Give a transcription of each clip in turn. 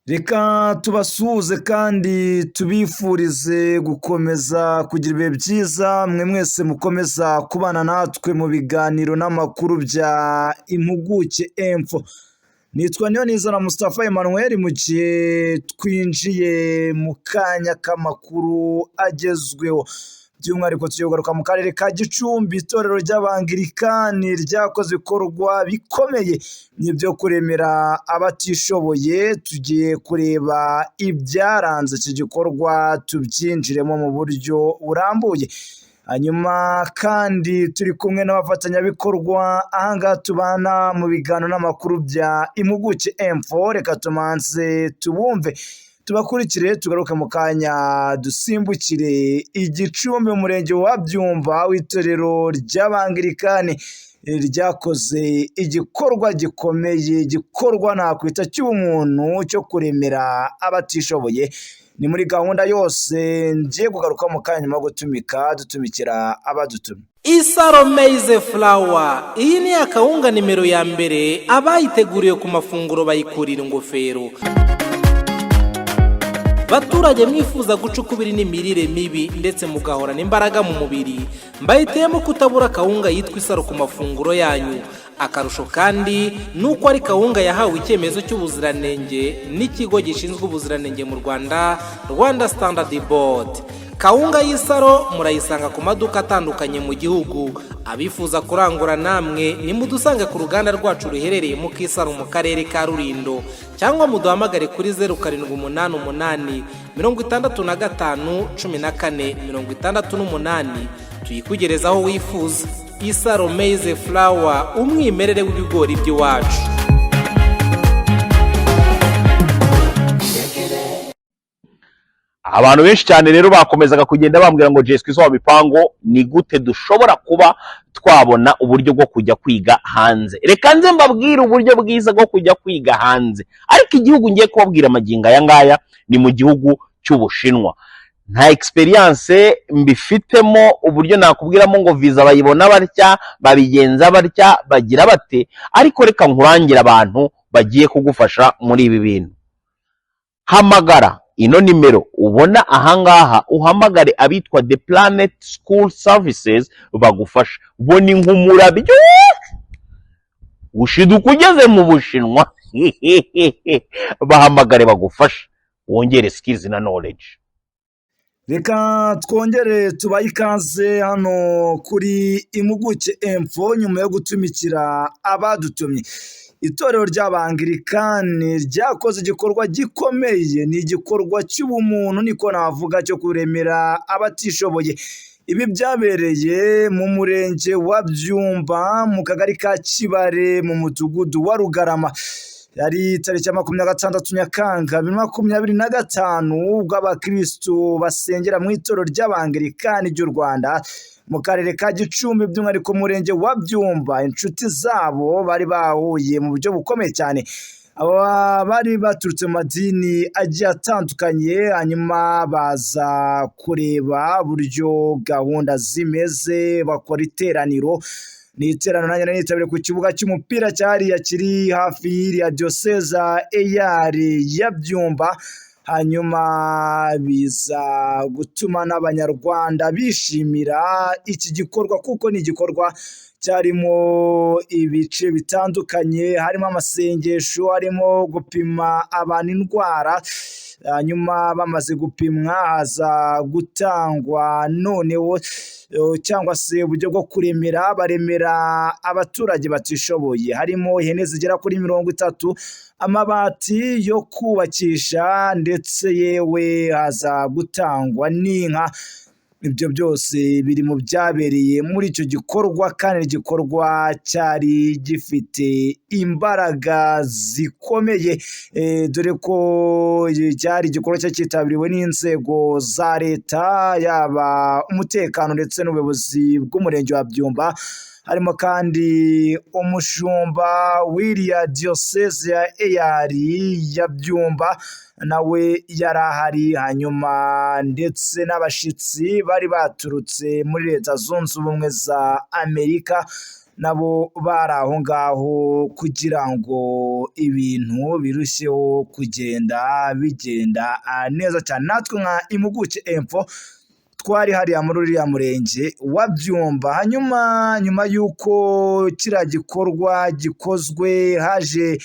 Reka tubasuhuze kandi tubifurize gukomeza kugira ibihe byiza mwe mwese mukomeza kubana natwe mu biganiro n'amakuru bya Impuguke Info. Nitwa Niyonizera Mustafa Emmanuel mu gihe twinjiye mu kanya k'amakuru agezweho. By'umwihariko tugiye kugaruka mu karere ka Gicumbi, itorero ry'Abangirikani ryakoze ibikorwa bikomeye n'ibyo kuremera abatishoboye. Tugiye kureba ibyaranze iki gikorwa tubyinjiremo mu buryo burambuye. Hanyuma kandi turi kumwe n'abafatanyabikorwa ahangaha tubana mu biganiro n'amakuru bya Impuguke Info. Reka tumanze tubumve tubakurikire tugaruke mu kanya dusimbukire Igicumbi mu murenge wa Byumba w'itorero ry'Abangirikani ryakoze igikorwa gikomeye, igikorwa nakwita cy'ubumuntu cyo kuremera abatishoboye. Ni muri gahunda yose ngiye kugaruka mu kanya nyuma yo dutumikira abadutumye. Isaro Maize Flour, iyi ni akawunga nimero ya mbere abayiteguriye ku mafunguro bayikurira ingofero. Baturage mwifuza gucukubira n'imirire mibi ndetse mugahorana imbaraga mu mubiri, mbayitemo kutabura kawunga yitwa Isaro ku mafunguro yanyu. Akarusho kandi nuko ari kawunga yahawe icyemezo cy'ubuziranenge n'ikigo gishinzwe ubuziranenge mu Rwanda, Rwanda Standard Board. Kawunga y'Isaro murayisanga ku maduka atandukanye mu gihugu. Abifuza kurangura namwe nimudusange ku ruganda rwacu ruherereye mu Kisaro mu karere ka Rulindo, cyangwa muduhamagare kuri 0788 65 14 68 tuyikugereza aho wifuza. Isaro Maize Flour, umwimerere w'ibigori by'iwacu. Abantu benshi cyane rero bakomezaga kugenda bambwira ngo Jesco izo bipango ni gute dushobora kuba twabona uburyo bwo kujya kwiga hanze. Reka nze mbabwire uburyo bwiza bwo kujya kwiga hanze. Ariko igihugu ngiye kubabwira amaginga aya ngaya ni mu gihugu cy'Ubushinwa. Nta experience mbifitemo uburyo nakubwiramo ngo visa bayibona barya, babigenza barya, bagira bate. Ariko reka nkurangira abantu bagiye kugufasha muri ibi bintu. Hamagara ino nimero ubona ahangaha, uhamagare abitwa The Planet School Services bagufasha. Bo ni nk'umurabyo ushiduka ugeze mu Bushinwa. Bahamagare bagufasha wongere skills na knowledge. Reka twongere tubaye ikaze hano kuri Impuguke Info nyuma yo gutumikira abadutumye. Itorero ry'Abangirikani ryakoze igikorwa gikomeye, ni igikorwa cy'ubumuntu niko navuga cyo kuremera abatishoboye. Ibi byabereye mu murenge wa Byumba mu kagari ka Kibare mu mudugudu wa Rugarama. Yari tariki ya 26 Nyakanga 2025 ubwo abakristo basengera mu itorero ry'Abangirikani ry'u Rwanda mu karere ka Gicumbi by'umwihariko murenge wa Byumba, inshuti zabo bari bahuye mu buryo bukomeye cyane. Aba bari baturutse mu madini agiye atandukanye, hanyuma baza kureba buryo gahunda zimeze, bakora iteraniro. Ni iteraniro nanjye nitabire ku kibuga cy'umupira cyariya kiri hafi y'iriya diocese ya Byumba. Hanyuma biza gutuma n'abanyarwanda bishimira iki gikorwa kuko ni igikorwa cyarimo ibice bitandukanye, harimo amasengesho, harimo gupima abantu indwara. Hanyuma bamaze gupimwa haza gutangwa noneho cyangwa se uburyo bwo baremera abaturage batishoboye. Harimo ihene zigera kuri 30, amabati yo kubakisha, ndetse yewe haza gutangwa n'inka. Ibyo byose biri mu byabereye muri icyo gikorwa, kandi igikorwa cyari gifite imbaraga zikomeye, dore ko cyari igikorwa cyitabiriwe n'inzego za leta, yaba umutekano ndetse n'ubuyobozi bw'umurenge wa Byumba. Harimo kandi umushumba w'iriya diocese ya Byumba nawe yarahari. Hanyuma ndetse n'abashitsi bari baturutse muri Leta Zunze Ubumwe za Amerika nabo bari aho ngaho kugira ngo ibintu birusheho kugenda bigenda neza cyane. Natwe nka Impuguke Info twari hariya muri uriya murenge wa Byumba. Nyuma y'uko kiriya gikorwa gikozwe, haje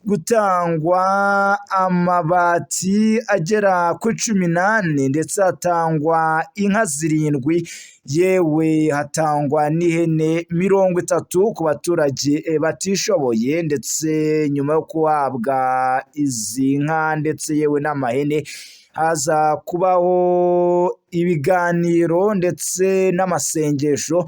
gutangwa amabati agera kuri 18 ndetse hatangwa inka 7, yewe hatangwa n'ihene 30 ku baturage batishoboye, ndetse nyuma yo kuhabwa izi nka ndetse yewe n'amahene haza kubaho ibiganiro ndetse n'amasengesho,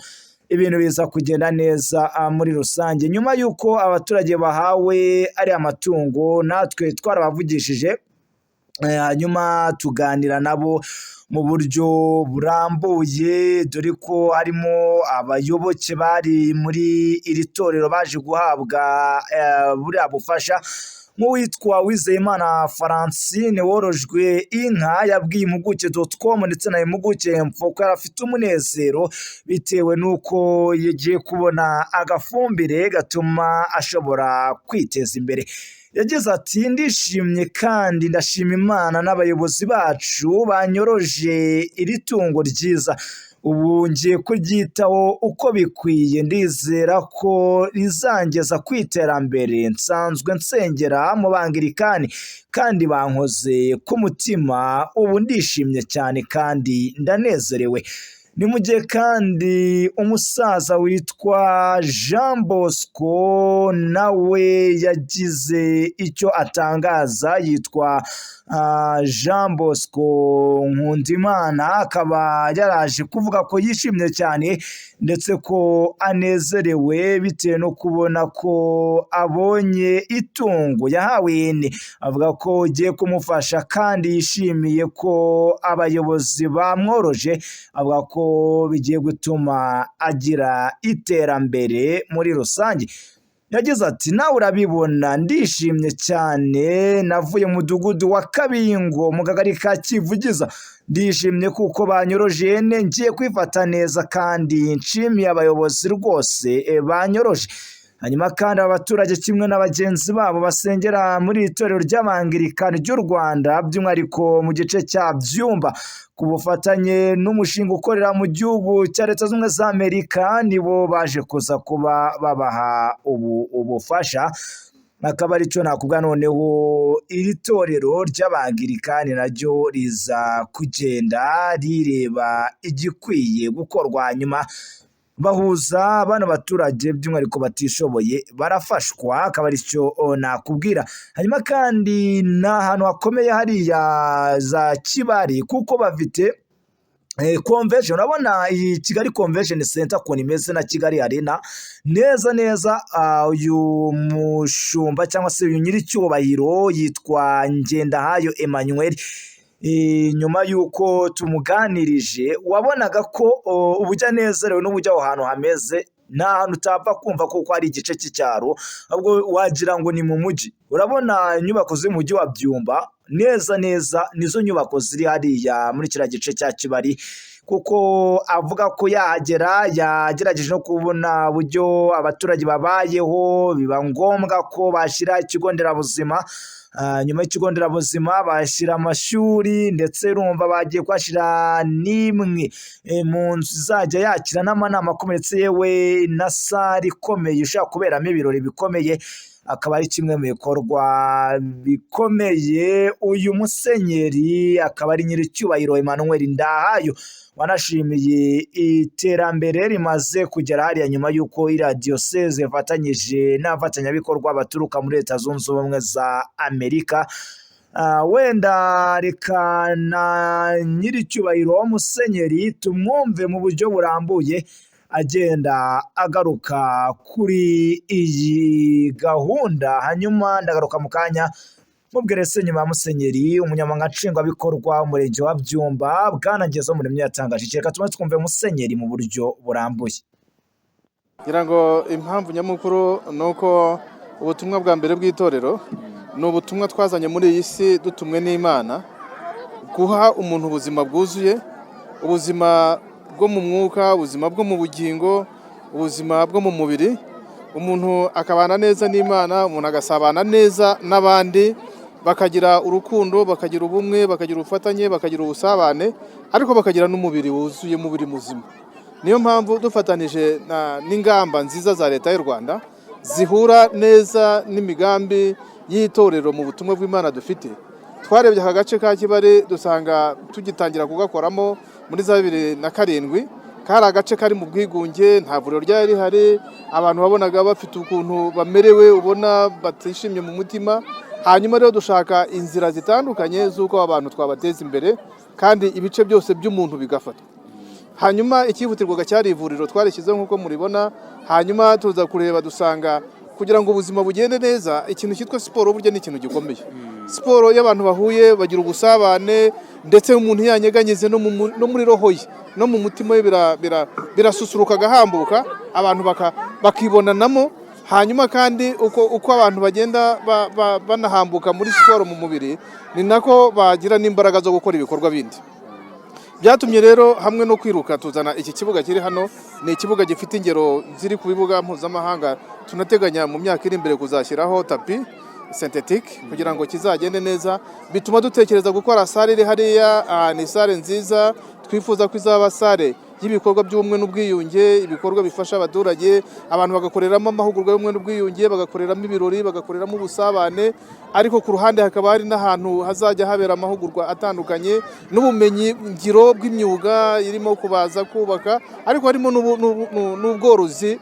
ibintu biza kugenda neza muri rusange. Nyuma y'uko abaturage bahawe ari amatungo, natwe twarabavugishije, hanyuma tuganira nabo mu buryo burambuye, dore ko harimo abayoboke bari muri iri torero baje guhabwa buriya bufasha, nk'uwitwa Uwizeyimana Francine worojwe inka yabwiye Impuguke.com ndetse na Impuguke Info ko yari afite umunezero bitewe n'uko yagiye kubona agafumbire gatuma ashobora kwiteza imbere. Yagize ati ndishimye kandi ndashima Imana n'abayobozi bacu banyoroje iri tungo ryiza, ubu ngiye kuryitaho uko bikwiye, ndizera ko rizangeza ku iterambere. Nsanzwe nsengera mu Bangirikani kandi bankoze ku mutima, ubu ndishimye cyane kandi ndanezerewe. Ni mu gihe kandi umusaza witwa Jean Bosco nawe yagize icyo atangaza, yitwa Jean Bosco Nkundimana, akaba yaraje kuvuga ko yishimye cyane ndetse ko anezerewe bitewe no kubona ko abonye itungo yahawe ihene. Avuga ko ugiye kumufasha kandi yishimiye ko abayobozi bamworoje, avuga ko bigiye gutuma agira iterambere muri rusange. Yagize ati nawe urabibona ndishimye cyane, navuye mu mudugudu wa Kabingo mu kagari ka Kivugiza, ndishimye kuko banyoroje ihene, ngiye kwifata neza kandi nshimiye abayobozi rwose banyoroje. Hanyuma kandi abaturage kimwe n'abagenzi babo basengera muri itorero ry'Abangirikani ry'u Rwanda, by'umwihariko mu gice cya Byumba, ku bufatanye n'umushinga ukorera mu gihugu cya Leta Zunze Ubumwe za Amerika, nibo baje kuza kuba babaha ubufasha. Akaba aricyo nakubwa noneho iri torero ry'Abangirikani naryo riza kugenda rireba igikwiye gukorwa, hanyuma bahuza bano baturage by'umwihariko batishoboye barafashwa. Akaba aricyo nakubwira. Hanyuma kandi n'ahantu hakomeye hariya za Kibari, kuko bafite convention. Urabona iyi Kigali Convention Center ukuntu imeze na Kigali Arena neza. Uyu mushumba cyangwa se uyu nyiricyubahiro yitwa Ngendahayo Emmanuel, nyuma y'uko tumuganirije wabonaga ko ubujya nezerewe n'ubujya aho hantu hameze, nta hantu utapfa kumva kuko ari igice cy'icyaro, ahubwo wagira ngo ni mu mujyi. Urabona inyubako z'umujyi wa Byumba neza nizo nyubako ziri hariya muri kiriya gice cya Kibari, kuko avuga ko yahagera yagerageje no kubona uburyo abaturage babayeho, biba ngombwa ko bashyira ikigo nderabuzima. Nyuma y'ikigo nderabuzima bashyira amashuri, ndetse urumva bagiye kuhashyira n'imwe mu nzu izajya yakira n'amanama akomeye, yewe na sare ikomeye ishobora kuberamo ibirori bikomeye. Akaba ari kimwe mu bikorwa bikomeye uyu musenyeri akaba ari nyiricyubahiro Emmanuel Ndahayo wanashimiye iterambere rimaze kugera hariya nyuma y'uko iriya diyoseze ifatanyije n'abafatanyabikorwa baturuka muri Leta Zunze Ubumwe za Amerika. Wenda reka na nyiricyubahiro musenyeri tumwumve mu buryo burambuye agenda agaruka kuri iyi gahunda, hanyuma ndagaruka mu kanya mubwire se nyuma ya musenyeri umunyamabanga nshingwabikorwa umurenge wa Byumba Bwana Ngezomuremyi yatangaje. Reka tumaze twumve musenyeri mu buryo burambuye. ngira ngo impamvu nyamukuru ni uko ubutumwa bwa mbere bw'itorero ni ubutumwa twazanye muri iyi si dutumwe n'Imana, guha umuntu ubuzima bwuzuye, ubuzima bwo mu mwuka, ubuzima bwo mu bugingo, ubuzima bwo mu mubiri, umuntu akabana neza n'Imana, umuntu agasabana neza n'abandi, bakagira urukundo, bakagira ubumwe, bakagira ubufatanye, bakagira ubusabane, ariko bakagira n'umubiri wuzuye, umubiri muzima. Niyo mpamvu dufatanije n'ingamba nziza za leta y'u Rwanda zihura neza n'imigambi y'itorero mu butumwa bw'Imana dufite. Twarebye aka gace ka Kibare dusanga tugitangira kugakoramo muri za 2007, kari agace kari mu bwigunge, nta vuriro ryari rihari, abantu babonaga bafite ukuntu bamerewe, ubona batishimye mu mutima. Hanyuma rero dushaka inzira zitandukanye z'uko abantu twabateza imbere kandi ibice byose by'umuntu bigafata. Hanyuma ikihutirwaga cyari ivuriro twarishyizeho nk'uko muribona, hanyuma tuza kureba dusanga kugira ngo ubuzima bugende neza, ikintu cyitwa siporo burya ni ikintu gikomeye. Siporo y'abantu bahuye bagira ubusabane, ndetse umuntu yanyeganyeze no muri roho ye no mu mutima we birasusuruka agahambuka, abantu bakibonanamo. Hanyuma kandi uko abantu bagenda banahambuka muri siporo mu mubiri, ni nako bagira n'imbaraga zo gukora ibikorwa bindi. Byatumye rero hamwe no kwiruka tuzana iki kibuga kiri hano. Ni ikibuga gifite ingero ziri ku bibuga mpuzamahanga, tunateganya mu myaka iri imbere kuzashyiraho tapi synthetique kugira ngo kizagende neza. Bituma dutekereza gukora sale iri hariya, ni sale nziza, twifuza ko izaba sale y'ibikorwa by'ubumwe n'ubwiyunge, ibikorwa bifasha abaturage, abantu bagakoreramo amahugurwa y'ubumwe n'ubwiyunge, bagakoreramo ibirori, bagakoreramo ubusabane, ariko ku ruhande hakaba hari n'ahantu hazajya habera amahugurwa atandukanye n'ubumenyi ngiro bw'imyuga irimo kubaza, kubaka, ariko harimo n'ubworozi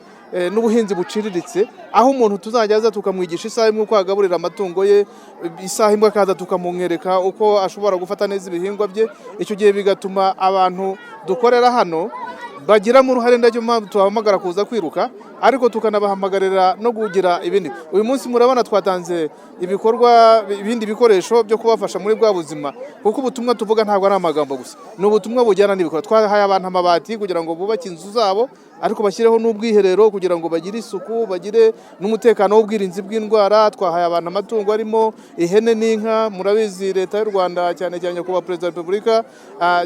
n'ubuhinzi buciriritse, aho umuntu tuzajya aza tukamwigisha isaha imwe uko agaburira amatungo ye, isaha imwe akaza tukamwereka uko ashobora gufata neza ibihingwa bye. Icyo gihe bigatuma abantu dukorera hano bagiramo uruhare, ndacyo mpamvu tubahamagara kuza kwiruka, ariko tukanabahamagarira no kugira ibindi. Uyu munsi murabona twatanze ibindi bikoresho byo kubafasha muri bwa buzima, kuko ubutumwa tuvuga ntabwo ari amagambo gusa, ni ubutumwa bujyana n'ibikorwa. Twahaye abantu amabati kugira ngo bubake inzu zabo, ariko bashyireho n'ubwiherero kugira ngo bagire isuku, bagire n'umutekano w'ubwirinzi bw'indwara. Twahaye abantu amatungo arimo ihene n'inka. Murabizi leta y'u Rwanda cyane cyane kuba Perezida wa Repubulika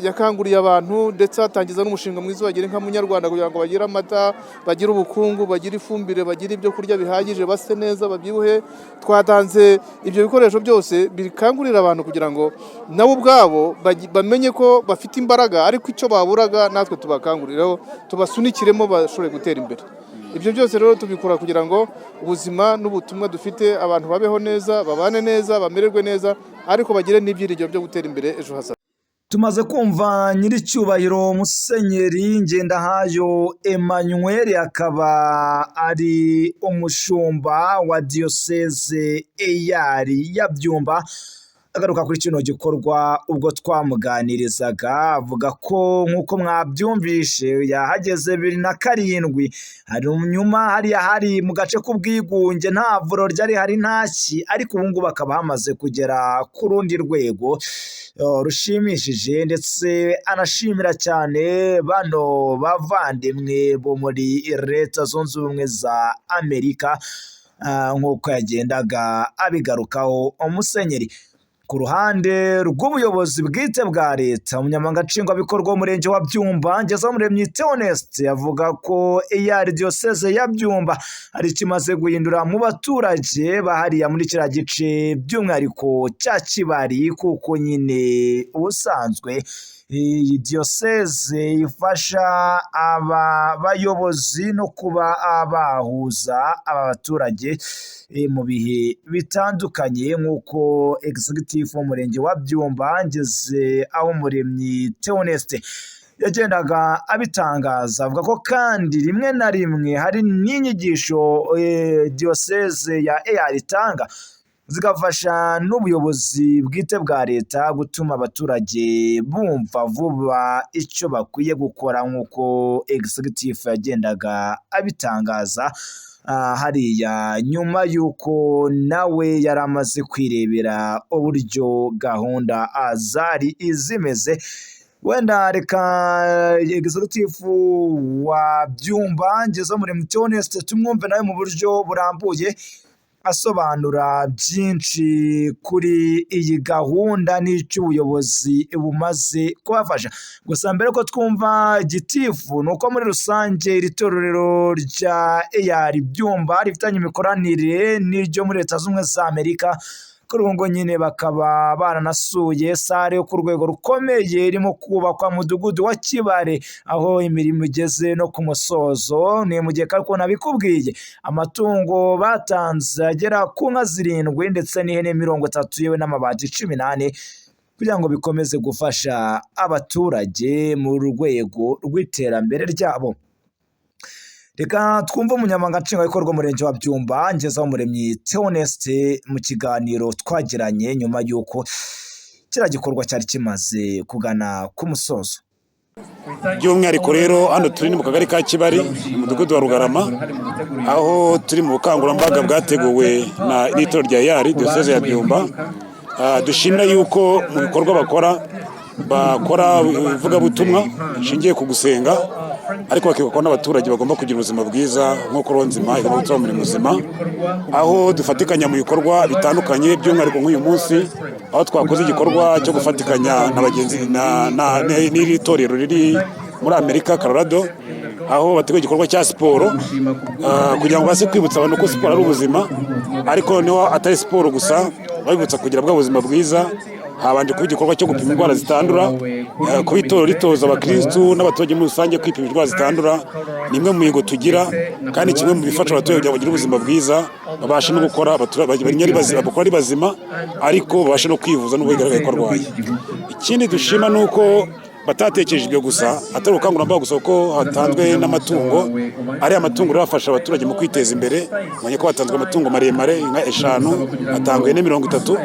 yakanguriye abantu, ndetse atangiza n'umushinga mwiza wagira inka munyarwanda kugira ngo bagire amata, bagire ubukungu, bagire ifumbire, bagire ibyo kurya bihagije, base neza, babyibuhe. Twatanze ibyo bikoresho byose bikangurira abantu kugira ngo nabo ubwabo bamenye ko bafite imbaraga, ariko icyo baburaga natwe tubakangurireho, tubasunikiremo bashobore gutera imbere. Ibyo byose rero tubikora kugira ngo ubuzima n'ubutumwa dufite abantu babeho neza, babane neza, bamererwe neza, ariko bagire n'ibyiringiro byo gutera imbere ejo hazaza. Tumaze kumva nyiricyubahiro Musenyeri Ngendahayo Emmanuel, akaba ari umushumba wa diyoseze ya Byumba, agaruka kuri kino gikorwa ubwo twamuganirizaga, avuga ko nk'uko mwabyumvishe yahageze 2007, hari nyuma hari mu gace k'ubwigunge, nta vuriro ryari hari ntaki, ariko ubu ngubu bakaba hamaze kugera ku rundi rwego rushimishije, ndetse anashimira cyane bano bavandimwe bo muri Leta Zunze Ubumwe za Amerika, nk'uko yagendaga abigarukaho Musenyeri. Ku ruhande rw'ubuyobozi bwite bwa leta, umunyamabanga nshingwabikorwa w'umurenge wa Byumba Ngezamuremyi Theoneste avuga ko diyoseze ya Byumba hari ikimaze guhindura mu baturage bahariya muri kiriya gice, by'umwihariko cya Kibari, kuko nyine ubusanzwe iyi diyoseze ifasha aba bayobozi no kuba bahuza aba baturage mu bihe bitandukanye, nk'uko executive w'umurenge wa Byumba Ngezamuremyi Theoneste yagendaga abitangaza. Avuga ko kandi rimwe na rimwe hari n'inyigisho diyoseze ya itanga zigafasha n'ubuyobozi bwite bwa leta gutuma abaturage bumva vuba icyo bakwiye gukora, nk'uko executive yagendaga abitangaza hariya, nyuma y'uko nawe yari amaze kwirebera uburyo gahunda zari zimeze. Wenda reka executive wa Byumba Ngezamuremyi Theoneste tumwumve nawe mu buryo burambuye, asobanura byinshi kuri iyi gahunda n'icyo ubuyobozi bumaze kubafasha. Gusa mbere ko twumva gitifu ni uko muri rusange iri torero rya EAR Byumba rifitanye imikoranire n'iryo muri Leta Zunze Ubumwe za Amerika. Kuri ubu ngo nyine bakaba baranasuye sare yo ku rwego rukomeye irimo kubakwa mu mudugudu wa Kibare, aho imirimo igeze no ku musozo. Ni mu gihe ko nabikubwiye amatungo batanze agera ku nka 7 ndetse n'ihene 30 yewe n'amabati 18 kugira ngo bikomeze gufasha abaturage mu rwego rw'iterambere ryabo. Reka twumve umunyamabanga nshingwabikorwa w'umurenge wa Byumba Ngezabumuremyi Theoneste mu kiganiro twagiranye nyuma y'uko kiriya gikorwa cyari kimaze kugana ku musozo. By'umwihariko rero hano turi ni mu kagari ka Kibari umudugudu wa Rugarama, aho turi mu bukangurambaga bwateguwe na itorero rya EAR Diyoseze ya Byumba. Dushimira yuko mu bikorwa bakora ivugabutumwa ishingiye ku gusenga, ariko bakibuka ko n'abaturage bagomba kugira ubuzima bwiza nk'uko Ronzima igomba gutuma muri muzima, aho dufatikanya mu bikorwa bitandukanye. By'umwihariko nk'uyu munsi aho twakoze igikorwa cyo gufatikanya na bagenzi n'iri torero riri muri Amerika Colorado, aho bateguye igikorwa cya siporo kugira ngo base kwibutsa abantu ko siporo ari ubuzima, ariko niho atari siporo gusa, babibutsa kugira bwa buzima bwiza. Habanje kuba igikorwa cyo gupima indwara zitandura, kuba itorero ritoza abakirisitu n'abaturage muri rusange kwipima indwara zitandura. Ni imwe mu mihigo tugira kandi kimwe mu bifasha abaturage kugira ngo bagire ubuzima bwiza, babashe no gukora bakora ari bazima, ariko babashe no kwivuza n'ubwo bigaragaye ko arwaye. Ikindi dushima ni uko batatekereje ibyo gusa, atari ubukangurambaga gusa, kuko hatanzwe n'amatungo. Ari amatungo rero afasha abaturage mu kwiteza imbere. Mwenye ko hatanzwe amatungo maremare inka 5, hatangwe ne 30,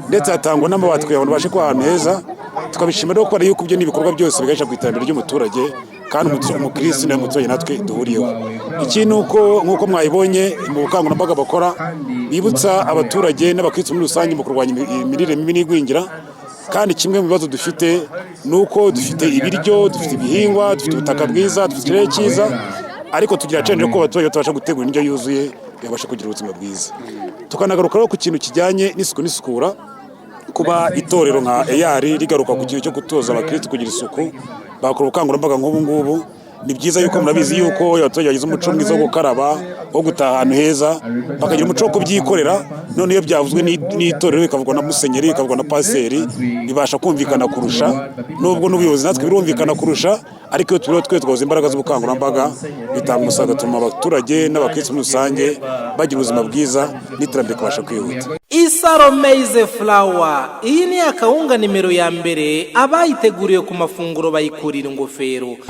ndetse hatangwa n'amabati kugira ngo babashe kuba ahantu heza. Tukabishimira ko ari yuko ibyo n'ibikorwa byose biganisha ku iterambere ry'umuturage, kandi umukirisitu n'umuturage natwe duhuriyeho. Ikindi uko nk'uko mwayibonye mu bukangurambaga bakora, bibutsa abaturage n'abakirisitu muri rusange mu kurwanya imirire mibi n'igwingira. Kandi kimwe mu bibazo dufite ni uko dufite ibiryo, dufite ibihingwa, dufite ubutaka bwiza, dufite ikirere cyiza, ariko tugira challenge ko abaturage batabasha gutegura indyo yuzuye babasha kugira ubuzima bwiza. Tukanagaruka ku kintu kijyanye n'isuku n'isukura, kuba itorero nka EAR rigaruka ku kintu cyo gutoza abakirisitu kugira isuku, bakora ubukangurambaga nk'ubu ngubu. Ni byiza yuko murabizi yuko abaturage bagize umuco mwiza wo gukaraba, wo gutaha ahantu heza, bakagira umuco wo kubyikorera. None iyo byavuzwe n'itorero bikavugwa na musenyeri, bikavugwa na paseri, bibasha kumvikana kurusha, nubwo n'ubuyobozi natwe birumvikana kurusha. Ariko iyo turiho twe twaza imbaraga z'ubukangurambaga, bitanga umusaruro, gatuma abaturage n'abakirisitu muri rusange bagira ubuzima bwiza n'iterambere kabasha kwihuta. Isaro Maize Flour, iyi ni akawunga nimero ya mbere abayiteguriye ku mafunguro bayikurira ingofero.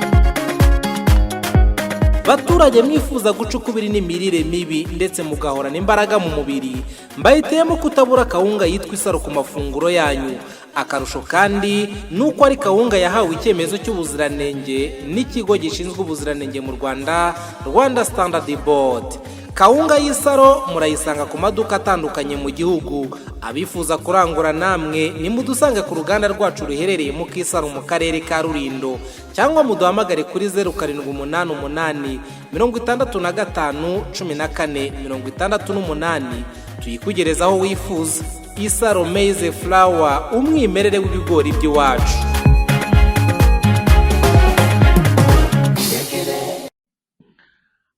Baturage mwifuza gucukubiri n'imirire mibi ndetse mugahorana imbaraga mu mubiri, mbayitemo kutabura kawunga yitwa Isaro ku mafunguro yanyu. Akarusho kandi nuko ari kawunga yahawe icyemezo cy'ubuziranenge n'ikigo gishinzwe ubuziranenge mu Rwanda, Rwanda Standard Board. Kawunga y'Isaro murayisanga ku maduka atandukanye mu gihugu. Abifuza kurangura namwe nimudusange ku ruganda rwacu ruherereye mu Kisaro mu karere ka Rulindo, cyangwa muduhamagare kuri 0788 65 14 68 tuyikugereza aho wifuza. Isaro Maize Flour, umwimerere w'ibigori by'iwacu.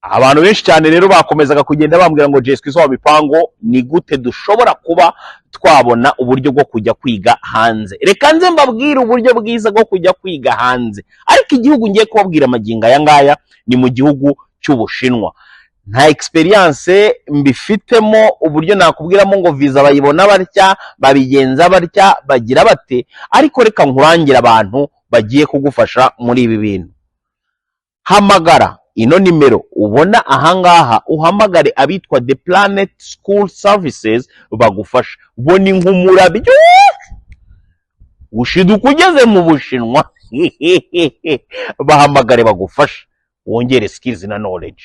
Abantu benshi cyane rero bakomezaga kugenda bambwira ngo Jesco izo bipango ni gute dushobora kuba twabona uburyo bwo kujya kwiga hanze. Reka nze mbabwire uburyo bwiza bwo kujya kwiga hanze, ariko igihugu ngiye kubabwira amaginga aya ngaya ni mu gihugu cy'Ubushinwa. Nta experience mbifitemo uburyo nakubwiramo ngo visa bayibona batya, babigenza batya, bagira bate, ariko reka nkurangira abantu bagiye kugufasha muri ibi bintu. Hamagara ino nimero ubona ahangaha, uhamagare abitwa The Planet School Services bagufasha. Ubona inkumurabyo ushiduka ugeze mu Bushinwa bahamagare bagufasha, wongere skills na knowledge.